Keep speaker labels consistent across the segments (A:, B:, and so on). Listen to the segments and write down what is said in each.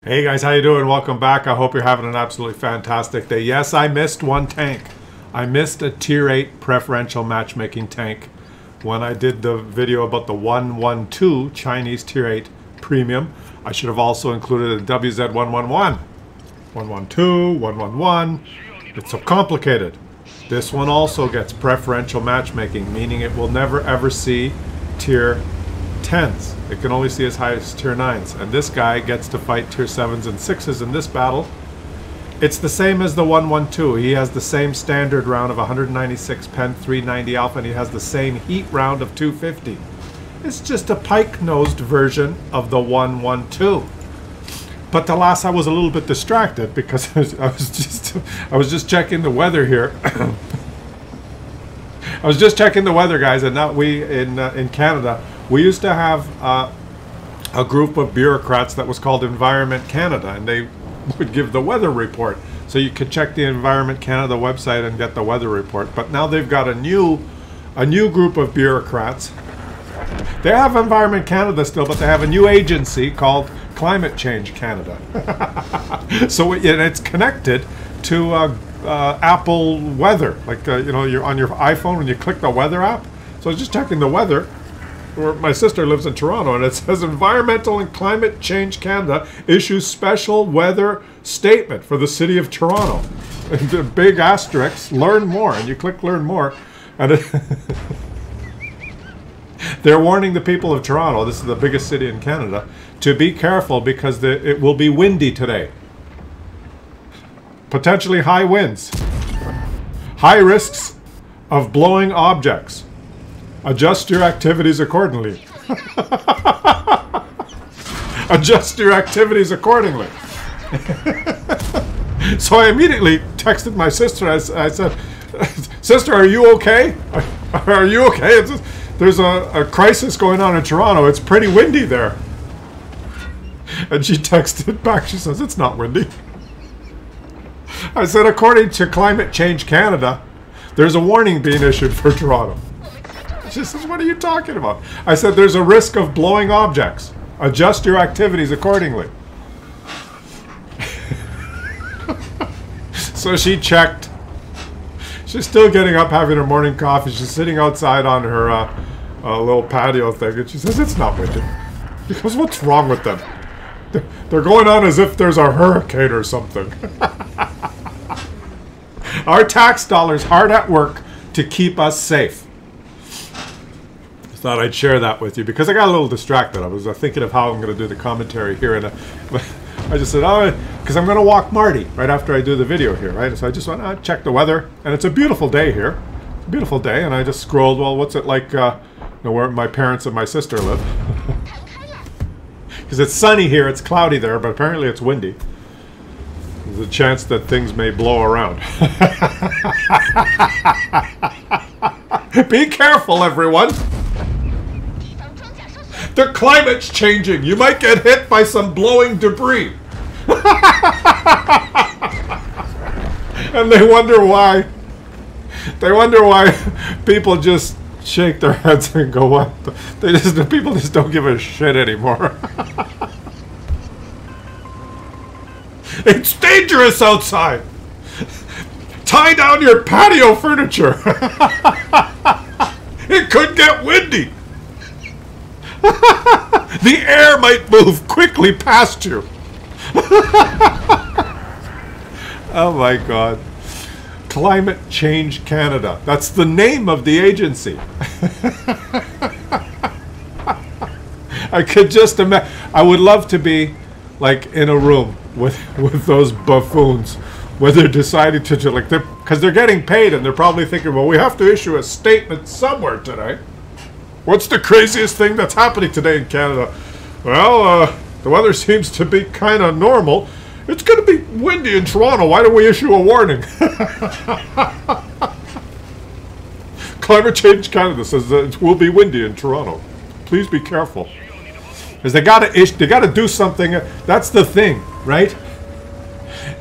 A: Hey guys, how you doing? Welcome back. I hope you're having an absolutely fantastic day. Yes, I missed one tank. I missed a Tier 8 preferential matchmaking tank when I did the video about the 112 Chinese Tier 8 Premium. I should have also included a WZ111. 112, 111. It's so complicated. This one also gets preferential matchmaking, meaning it will never ever see Tier 10s. It can only see as high as Tier 9s. And this guy gets to fight Tier 7s and 6s in this battle. It's the same as the 112. He has the same standard round of 196 pen, 390 alpha, and he has the same heat round of 250. It's just a pike-nosed version of the 112. But the last I was a little bit distracted because I was just checking the weather here. I was just checking the weather, guys, and now we in Canada, we used to have a group of bureaucrats that was called Environment Canada, and they would give the weather report. So you could check the Environment Canada website and get the weather report. But now they've got a new group of bureaucrats. They have Environment Canada still, but they have a new agency called Climate Change Canada. So it's connected to Apple Weather, like you know, you're on your iPhone when you click the weather app. So I was just checking the weather. My sister lives in Toronto, and it says Environmental and Climate Change Canada issues special weather statement for the city of Toronto. And the big asterisks, learn more, and you click learn more, and they're warning the people of Toronto, this is the biggest city in Canada, to be careful because it will be windy today. Potentially high winds. High risks of blowing objects. Adjust your activities accordingly. Adjust your activities accordingly. So I immediately texted my sister. I said, "Sister, are you okay? Are you okay? There's a crisis going on in Toronto. It's pretty windy there." And she texted back. She says, "It's not windy." I said, "According to Climate Change Canada, there's a warning being issued for Toronto." She says, "What are you talking about?" I said, "There's a risk of blowing objects. Adjust your activities accordingly." So she checked. She's still getting up, having her morning coffee. She's sitting outside on her little patio thing, and she says, "It's not windy." She goes, "What's wrong with them? They're going on as if there's a hurricane or something." Our tax dollars hard at work to keep us safe. Thought I'd share that with you because I got a little distracted. I was thinking of how I'm going to do the commentary here, and I just said, "Oh," because I'm going to walk Marty right after I do the video here, right? So I just went, check the weather, and it's a beautiful day here. It's a beautiful day, and I just scrolled. Well, what's it like? Where my parents and my sister live? Because it's sunny here, it's cloudy there, but apparently it's windy. There's a chance that things may blow around. Be careful, everyone. The climate's changing. You might get hit by some blowing debris. And they wonder why. They wonder why people just shake their heads and go, "What?" The people just don't give a shit anymore. It's dangerous outside. Tie down your patio furniture. It could get windy. The air might move quickly past you. Oh my God. Climate Change Canada. That's the name of the agency. I could just imagine. I would love to be like in a room with those buffoons where they're deciding to do, like, because they're getting paid and they're probably thinking, well, we have to issue a statement somewhere today. What's the craziest thing that's happening today in Canada? Well, the weather seems to be kind of normal. It's going to be windy in Toronto. Why don't we issue a warning? Climate Change Canada says that it will be windy in Toronto. Please be careful. Because they got to do something. That's the thing, right?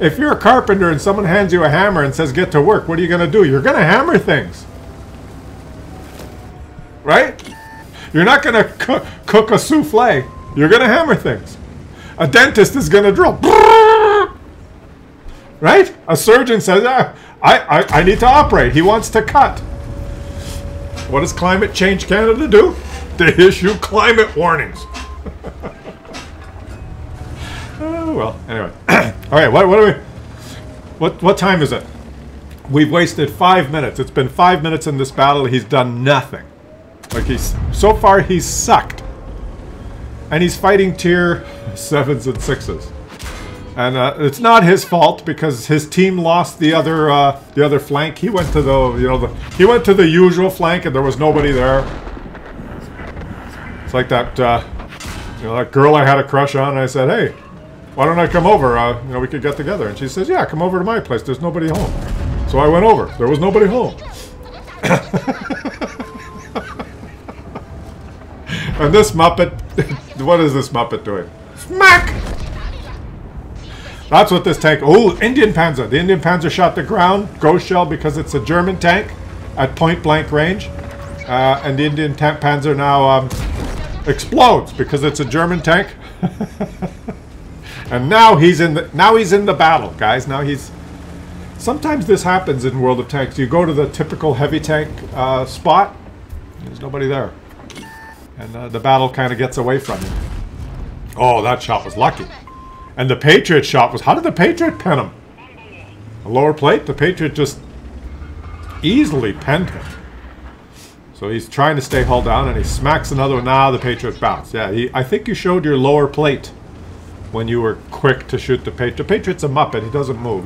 A: If you're a carpenter and someone hands you a hammer and says get to work, what are you going to do? You're going to hammer things. Right? You're not going to cook a souffle. You're going to hammer things. A dentist is going to drill. Right? A surgeon says, I need to operate. He wants to cut. What does Climate Change Canada do? They issue climate warnings. Oh, well, anyway. All right, what are we... What time is it? We've wasted 5 minutes. It's been 5 minutes in this battle. He's done nothing. Like, so far, he's sucked. And he's fighting tier 7s and 6s. And it's not his fault because his team lost the other flank. He went to he went to the usual flank and there was nobody there. It's like that that girl I had a crush on. And I said, hey, why don't I come over? We could get together. And she says, yeah, come over to my place. There's nobody home. So I went over. There was nobody home. And this Muppet, what is this Muppet doing? Smack! That's what this tank... Oh, Indian Panzer. The Indian Panzer shot the ground. Ghost shell because it's a German tank at point blank range. And the Indian Panzer now explodes because it's a German tank. And now he's in the battle, guys. Now he's... Sometimes this happens in World of Tanks. You go to the typical heavy tank spot. There's nobody there. And the battle kind of gets away from you. Oh, that shot was lucky. And the Patriot shot was... How did the Patriot pen him? A lower plate? The Patriot just easily penned him. So he's trying to stay hull down, and he smacks another one. Now the Patriot bounced. Yeah, I think you showed your lower plate when you were quick to shoot the Patriot. The Patriot's a Muppet. He doesn't move.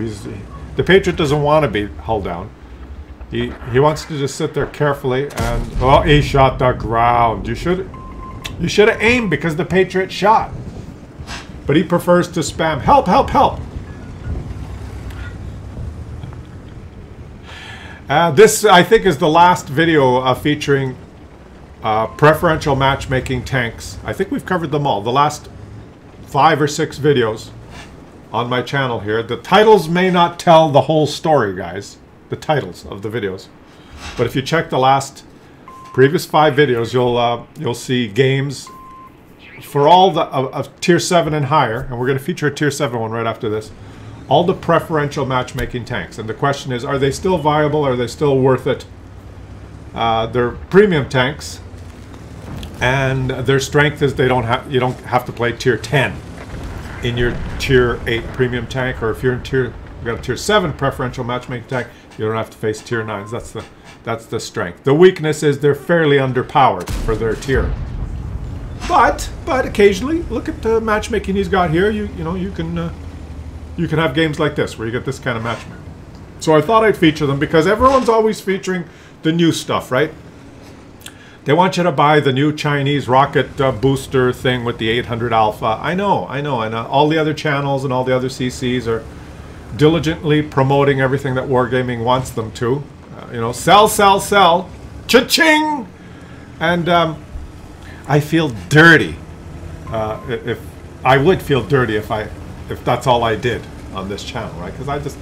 A: The Patriot doesn't want to be hull down. He wants to just sit there carefully, and... Oh, he shot the ground. You should have aimed because the Patriot shot. But he prefers to spam, help, help, help. This, I think, is the last video featuring preferential matchmaking tanks. I think we've covered them all. The last 5 or 6 videos on my channel here. The titles may not tell the whole story, guys. The titles of the videos. But if you check the previous 5 videos, you'll see games for all the of tier 7 and higher, and we're going to feature a tier 7 one right after this. All the preferential matchmaking tanks, and the question is, are they still viable? Are they still worth it? They're premium tanks, and their strength is you don't have to play tier 10 in your tier 8 premium tank, or if you've got a tier 7 preferential matchmaking tank, you don't have to face tier 9s. That's the strength. The weakness is they're fairly underpowered for their tier. But occasionally, look at the matchmaking he's got here. You can have games like this where you get this kind of matchmaking. So I thought I'd feature them because everyone's always featuring the new stuff, right? They want you to buy the new Chinese rocket booster thing with the 800 alpha. I know, and all the other channels and all the other CCs are diligently promoting everything that Wargaming wants them to. Sell, sell, sell, cha-ching, and I feel dirty. If I would feel dirty if that's all I did on this channel, right? Because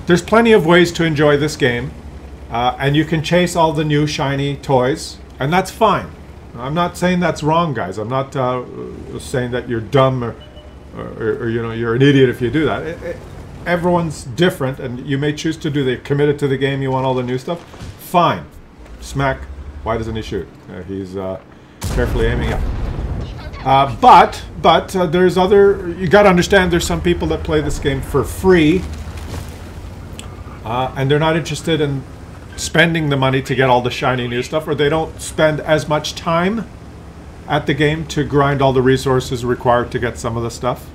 A: there's plenty of ways to enjoy this game, and you can chase all the new shiny toys, and that's fine. I'm not saying that's wrong, guys. I'm not saying that you're dumb or you're an idiot if you do that. Everyone's different, and you may choose to do that. Committed to the game, you want all the new stuff. Fine. Smack. Why doesn't he shoot? He's carefully aiming it. But there's you got to understand there's some people that play this game for free, and they're not interested in spending the money to get all the shiny new stuff, or they don't spend as much time at the game to grind all the resources required to get some of the stuff.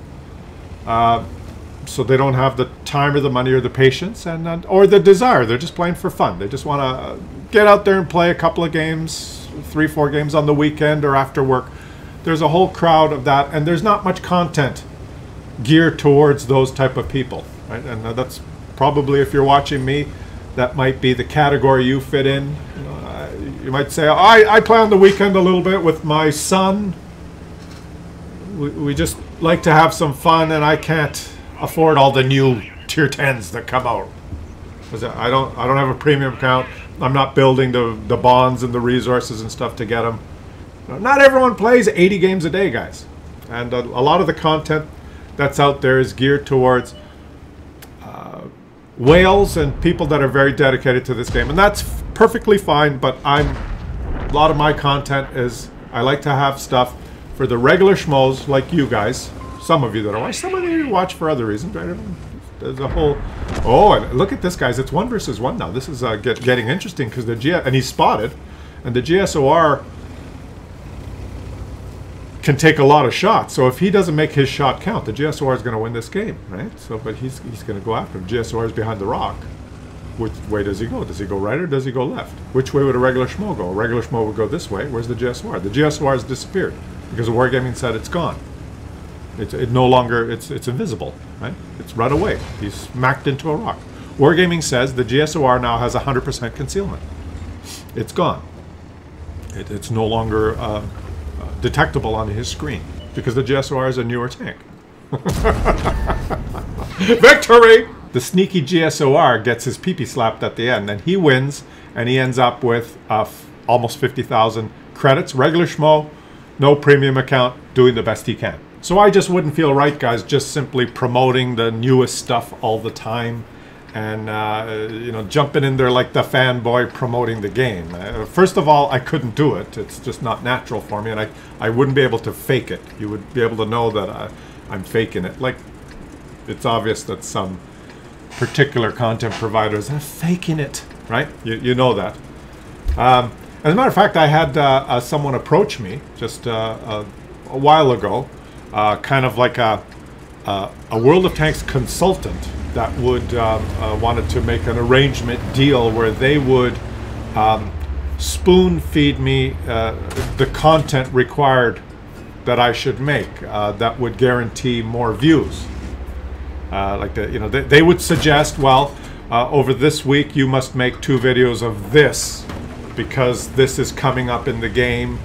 A: So they don't have the time or the money or the patience or the desire. They're just playing for fun. They just want to get out there and play a couple of games, 3-4 games on the weekend or after work. There's a whole crowd of that, and there's not much content geared towards those type of people, right? And that's probably, if you're watching me, that might be the category you fit in. You might say, I play on the weekend a little bit with my son. We just like to have some fun, and I can't afford all the new tier 10s that come out. I don't have a premium account. I'm not building the bonds and the resources and stuff to get them. Not everyone plays 80 games a day, guys. And a lot of the content that's out there is geared towards whales and people that are very dedicated to this game, and that's perfectly fine. But a lot of my content is, I like to have stuff for the regular schmoes like you guys. Some of you that are watching, some of you watch for other reasons, right? There's a whole, oh, and look at this, guys. It's 1 versus 1 now. This is getting interesting because and he's spotted, and the GSOR can take a lot of shots. So if he doesn't make his shot count, the GSOR is going to win this game, right? So, but he's going to go after him. GSOR is behind the rock. Which way does he go? Does he go right or does he go left? Which way would a regular schmo go? A regular schmo would go this way. Where's the GSOR? The GSOR has disappeared because the Wargaming said it's gone. It no longer, it's invisible, right? It's run away. He's smacked into a rock. Wargaming says the GSOR now has 100% concealment. It's gone. It's no longer detectable on his screen because the GSOR is a newer tank. Victory! The sneaky GSOR gets his pee-pee slapped at the end, and he wins, and he ends up with almost 50,000 credits. Regular schmo, no premium account, doing the best he can. So I just wouldn't feel right, guys, just simply promoting the newest stuff all the time and you know, jumping in there like the fanboy promoting the game. First of all, I couldn't do it. It's just not natural for me, and I wouldn't be able to fake it. You would be able to know that I'm faking it. Like, it's obvious that some particular content providers are faking it, right? You know that. As a matter of fact, I had someone approach me just a while ago, kind of like a World of Tanks consultant that would wanted to make an arrangement deal where they would spoon feed me the content required that I should make that would guarantee more views. Like you know, they would suggest, well, over this week you must make 2 videos of this because this is coming up in the game.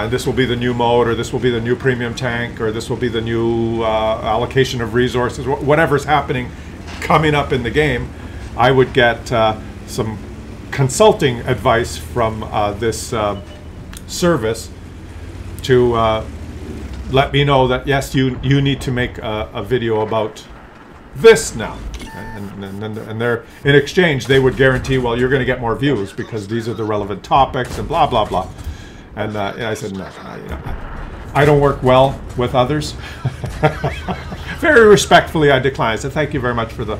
A: This will be the new mode, or this will be the new premium tank, or this will be the new allocation of resources. Whatever's happening coming up in the game, I would get some consulting advice from this service to let me know that yes, you need to make a video about this now, and they're, in exchange they would guarantee, well, you're going to get more views because these are the relevant topics and blah blah blah. And I said, no, I don't work well with others. Very respectfully, I declined. I said, thank you very much for the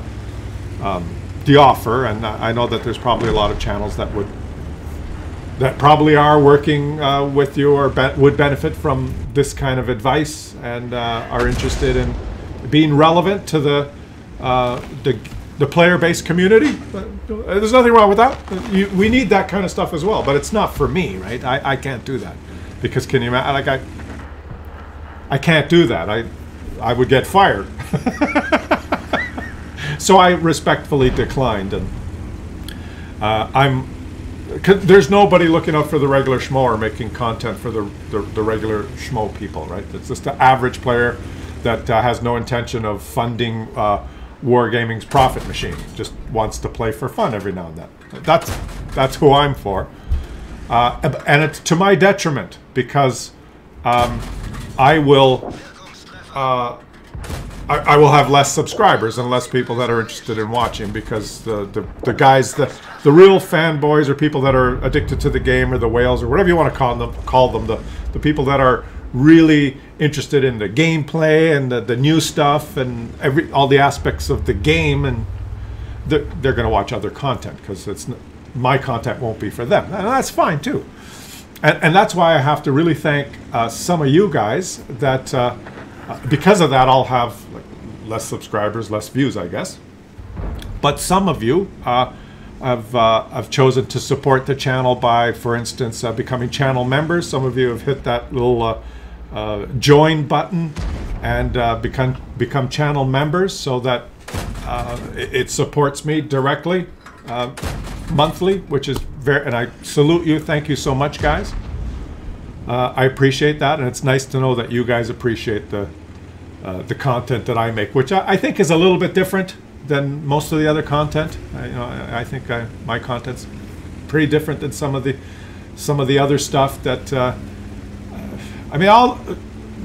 A: offer, and I know that there's probably a lot of channels that probably are working with you or would benefit from this kind of advice and are interested in being relevant to the player-based community. There's nothing wrong with that. We need that kind of stuff as well, but it's not for me, right? I can't do that because, can you imagine? Like I can't do that. I would get fired. So I respectfully declined, and there's nobody looking out for the regular schmo or making content for the regular schmo people, right? It's just the average player that has no intention of funding Wargaming's profit machine. Just wants to play for fun every now and then. That's who I'm for, and it's to my detriment because I will have less subscribers and less people that are interested in watching because the guys, the real fanboys, or people that are addicted to the game, or the whales, or whatever you want to call them, the people that are really interested in the gameplay and the new stuff and all the aspects of the game, and they're going to watch other content because my content won't be for them, and that's fine too. And that's why I have to really thank some of you guys that because of that I'll have less subscribers, less views, I guess. But some of you have chosen to support the channel by, for instance, becoming channel members. Some of you have hit that little join button and become channel members, so that it supports me directly monthly, which is and I salute you. Thank you so much, guys. I appreciate that, and it's nice to know that you guys appreciate the content that I make, which I think is a little bit different than most of the other content. I think my content's pretty different than some of the other stuff that I mean,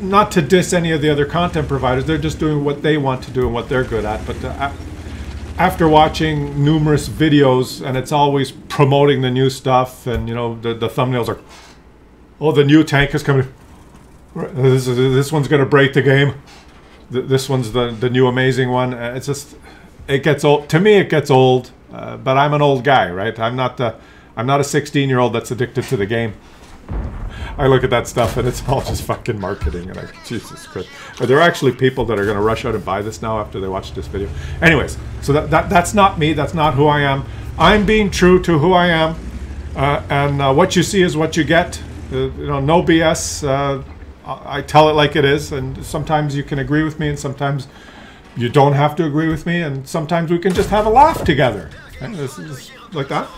A: not to diss any of the other content providers. They're just doing what they want to do and what they're good at. But after watching numerous videos, and it's always promoting the new stuff, and you know, the thumbnails are, oh, the new tank is coming. This one's going to break the game. This one's the new amazing one. It's just, it gets old. To me, it gets old. But I'm an old guy, right? I'm not a 16-year-old that's addicted to the game. I look at that stuff and it's all just fucking marketing, and Jesus Christ. Are there actually people that are going to rush out and buy this now after they watch this video? Anyways, so that's not me. That's not who I am. I'm being true to who I am, and what you see is what you get. You know, no BS. I tell it like it is, and sometimes you can agree with me, and sometimes you don't have to agree with me, and sometimes we can just have a laugh together. And this is like that.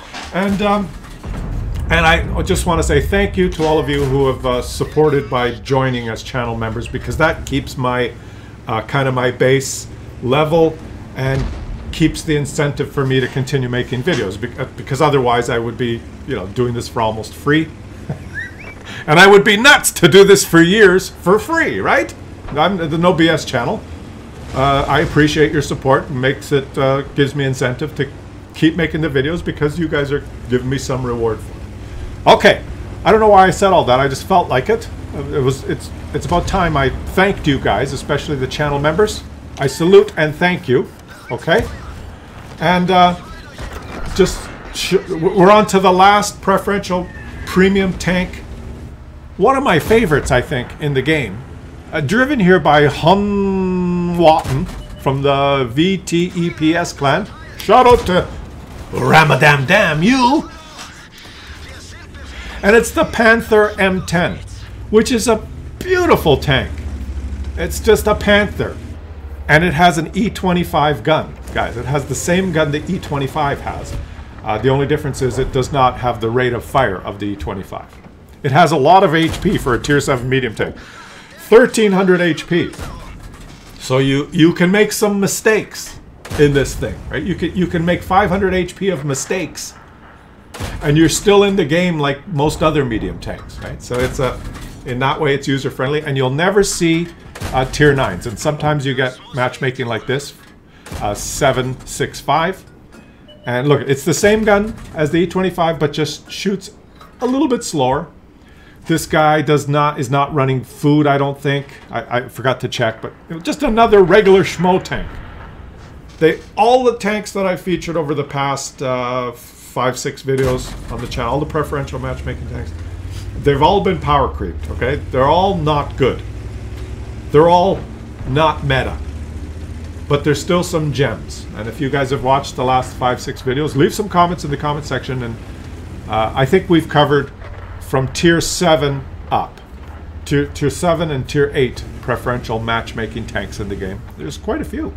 A: And I just want to say thank you to all of you who have supported by joining as channel members, because that keeps my kind of my base level and keeps the incentive for me to continue making videos, because otherwise I would be, you know, doing this for almost free. And I would be nuts to do this for years for free, right? I'm the No BS channel. I appreciate your support. Makes it gives me incentive to keep making the videos, because you guys are giving me some reward for it. Okay, I don't know why I said all that. I just felt like it. It's about time I thanked you guys, especially the channel members. I salute and thank you. Okay, and we're on to the last preferential premium tank. One of my favorites, I think, in the game. Driven here by Hun Watton from the VTEPS clan. Shout out to Ramadan Damn You! And it's the Panther M10, which is a beautiful tank. It's just a Panther. And it has an E25 gun. Guys, it has the same gun the E25 has. The only difference is it does not have the rate of fire of the E25. It has a lot of HP for a tier 7 medium tank. 1300 HP. So you can make some mistakes in this thing, right? You can make 500 HP of mistakes, and you're still in the game like most other medium tanks, right? So it's in that way it's user friendly, and you'll never see tier 9s. And sometimes you get matchmaking like this, 7.65, and look, it's the same gun as the E25, but just shoots a little bit slower. This guy is not running food, I don't think. I forgot to check, but you know, just another regular schmo tank. All the tanks that I featured over the past 5-6 videos on the channel, all the preferential matchmaking tanks, they've all been power creeped, okay? They're all not good. They're all not meta. But there's still some gems. And if you guys have watched the last 5-6 videos, leave some comments in the comment section, and I think we've covered from tier 7 up. Tier 7 and tier 8 preferential matchmaking tanks in the game. There's quite a few.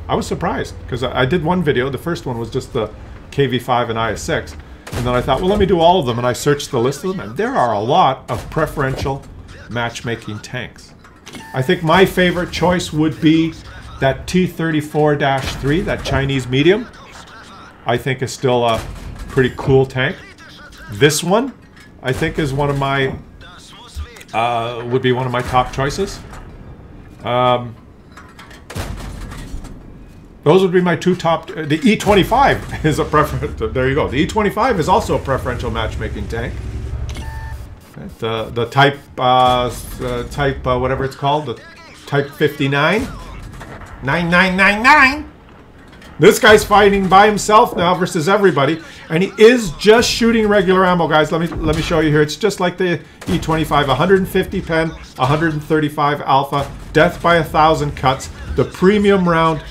A: I was surprised, because I did one video. The first one was just the KV5 and IS6. And then I thought, well, let me do all of them. And I searched the list of them. And there are a lot of preferential matchmaking tanks. I think my favorite choice would be that T-34-3, that Chinese medium. I think is still a pretty cool tank. This one, I think, is one of my would be one of my top choices. Those would be my two top. The E25 is a preference. There you go. The E25 is also a preferential matchmaking tank. The type whatever it's called, the Type 59, 9999. This guy's fighting by himself now versus everybody, and he is just shooting regular ammo, guys. Let me show you here. It's just like the E25, 150 pen, 135 alpha, death by 1,000 cuts. The premium round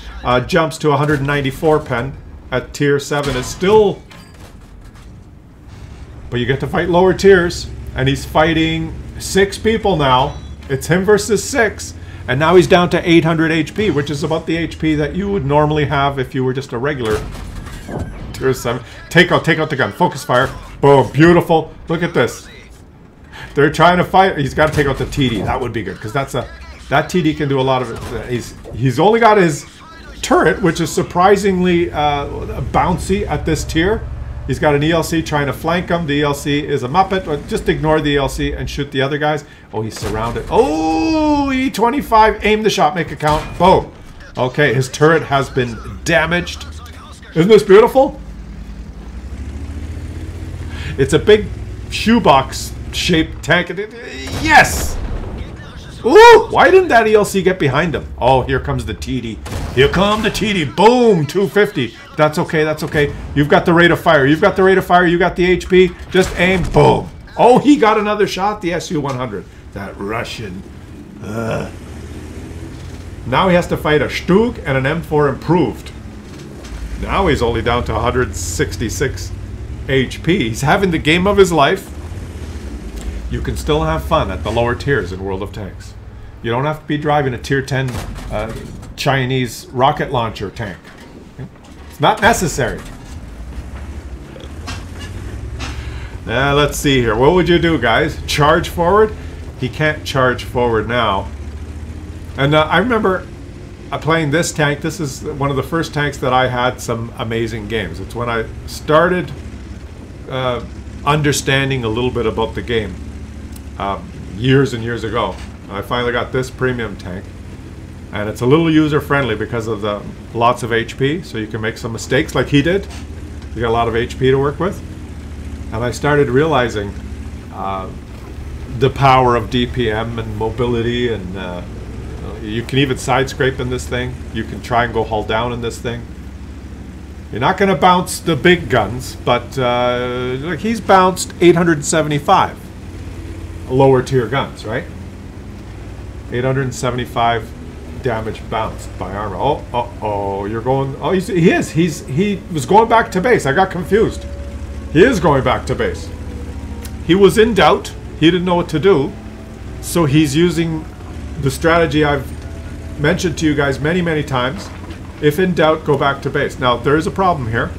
A: jumps to 194 pen at tier 7. It's still, but you get to fight lower tiers, and he's fighting 6 people now. It's him versus 6. And now he's down to 800 HP, which is about the HP that you would normally have if you were just a regular tier 7. Take out the gun. Focus fire. Boom. Beautiful. Look at this. They're trying to fight. He's got to take out the TD. That would be good, because that TD can do a lot of it. He's only got his turret, which is surprisingly bouncy at this tier. He's got an ELC trying to flank him. The ELC is a Muppet. Just ignore the ELC and shoot the other guys. Oh, he's surrounded. Oh, 325. Aim the shot, make it count. Boom. Okay, his turret has been damaged. Isn't this beautiful? It's a big shoebox shaped tank. Yes! Ooh! Why didn't that ELC get behind him? Oh, here comes the TD. Here come the TD. Boom! 250. That's okay, that's okay. You've got the rate of fire. You've got the rate of fire. You got the HP. Just aim. Boom. Oh, he got another shot. The SU-100. That Russian. Now he has to fight a Stug and an M4 improved. Now he's only down to 166 HP. He's having the game of his life. You can still have fun at the lower tiers in World of Tanks. You don't have to be driving a tier 10 Chinese rocket launcher tank. It's not necessary. Let's see here. What would you do, guys? Charge forward? He can't charge forward now. And I remember playing this tank. This is one of the first tanks that I had some amazing games. It's when I started understanding a little bit about the game. Years and years ago. I finally got this premium tank, and it's a little user-friendly because of the lots of HP, so you can make some mistakes like he did. You got a lot of HP to work with. And I started realizing the power of DPM and mobility, and you can even side scrape in this thing. You can try and go hull down in this thing. You're not going to bounce the big guns, but like he's bounced 875 lower tier guns, right? 875 damage bounced by armor. Oh, you're going. Oh, he was going back to base. I got confused. He is going back to base. He was in doubt. He didn't know what to do, so he's using the strategy I've mentioned to you guys many, many times. If in doubt, go back to base. Now, there is a problem here.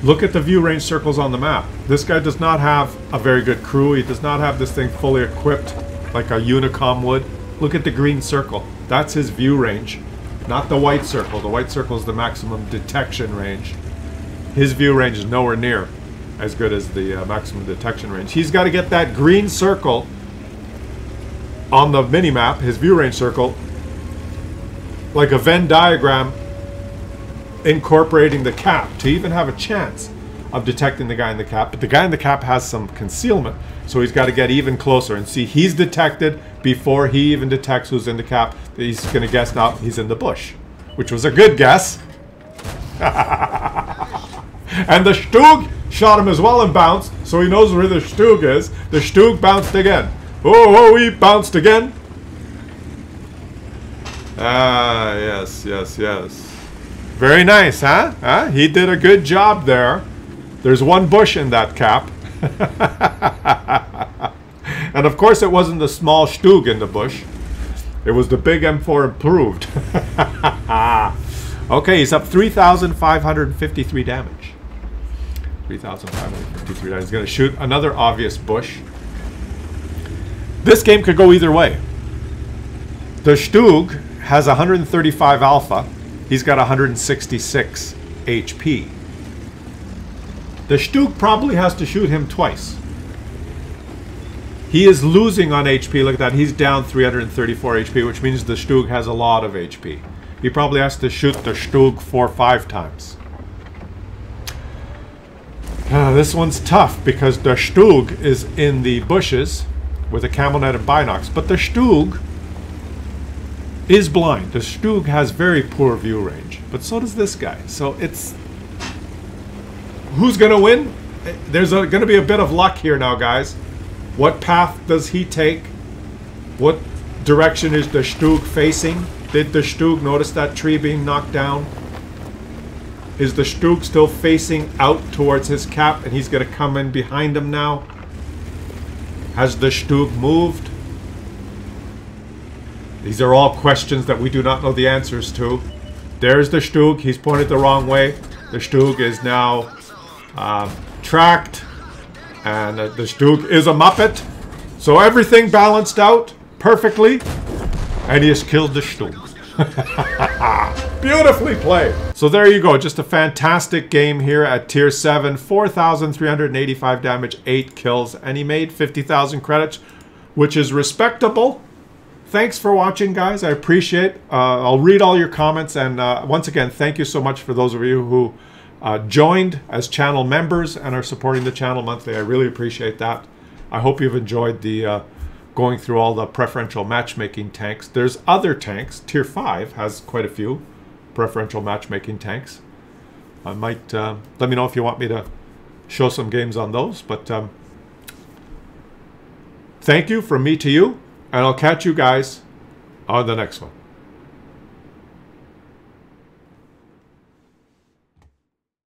A: Look at the view range circles on the map. This guy does not have a very good crew. He does not have this thing fully equipped like a Unicom would. Look at the green circle. That's his view range, not the white circle. The white circle is the maximum detection range. His view range is nowhere near as good as the maximum detection range. He's got to get that green circle on the mini-map, his view range circle, like a Venn diagram, incorporating the cap to even have a chance of detecting the guy in the cap. But the guy in the cap has some concealment, so he's got to get even closer. And see, he's detected before he even detects who's in the cap. He's going to guess now he's in the bush, which was a good guess. And the Stug shot him as well and bounced, so he knows where the Stug is. The Stug bounced again. Oh, he bounced again. Ah, yes. Very nice, huh? He did a good job there. There's one bush in that cap. And of course it wasn't the small Stug in the bush. It was the big M4 improved. Okay, he's up 3,553 damage. 3,553 damage. He's going to shoot another obvious bush. This game could go either way. The Stug has 135 alpha. He's got 166 HP. The Stug probably has to shoot him twice. He is losing on HP. Look at that. He's down 334 HP, which means the Stug has a lot of HP. He probably has to shoot the Stug 4 or 5 times. This one's tough because the Stug is in the bushes with a camel net and binocs. But the Stug is blind. The Stug has very poor view range. But so does this guy. So it's... Who's going to win? There's going to be a bit of luck here now, guys. What path does he take? What direction is the Stug facing? Did the Stug notice that tree being knocked down? Is the Stug still facing out towards his cap and he's going to come in behind him now? Has the Stug moved? These are all questions that we do not know the answers to. There's the Stug. He's pointed the wrong way. The Stug is now tracked. And the Stug is a Muppet. So everything balanced out perfectly. And he has killed the Stug. Beautifully played. So there you go. Just a fantastic game here at Tier 7. 4,385 damage, 8 kills. And he made 50,000 credits, which is respectable. thanks for watching, guys. I appreciate it. I'll read all your comments. And once again, thank you so much for those of you who joined as channel members and are supporting the channel monthly. I really appreciate that. I hope you've enjoyed the going through all the preferential matchmaking tanks. There's other tanks. Tier 5 has quite a few preferential matchmaking tanks. I might let me know if you want me to show some games on those. But thank you from me to you, and I'll catch you guys on the next one.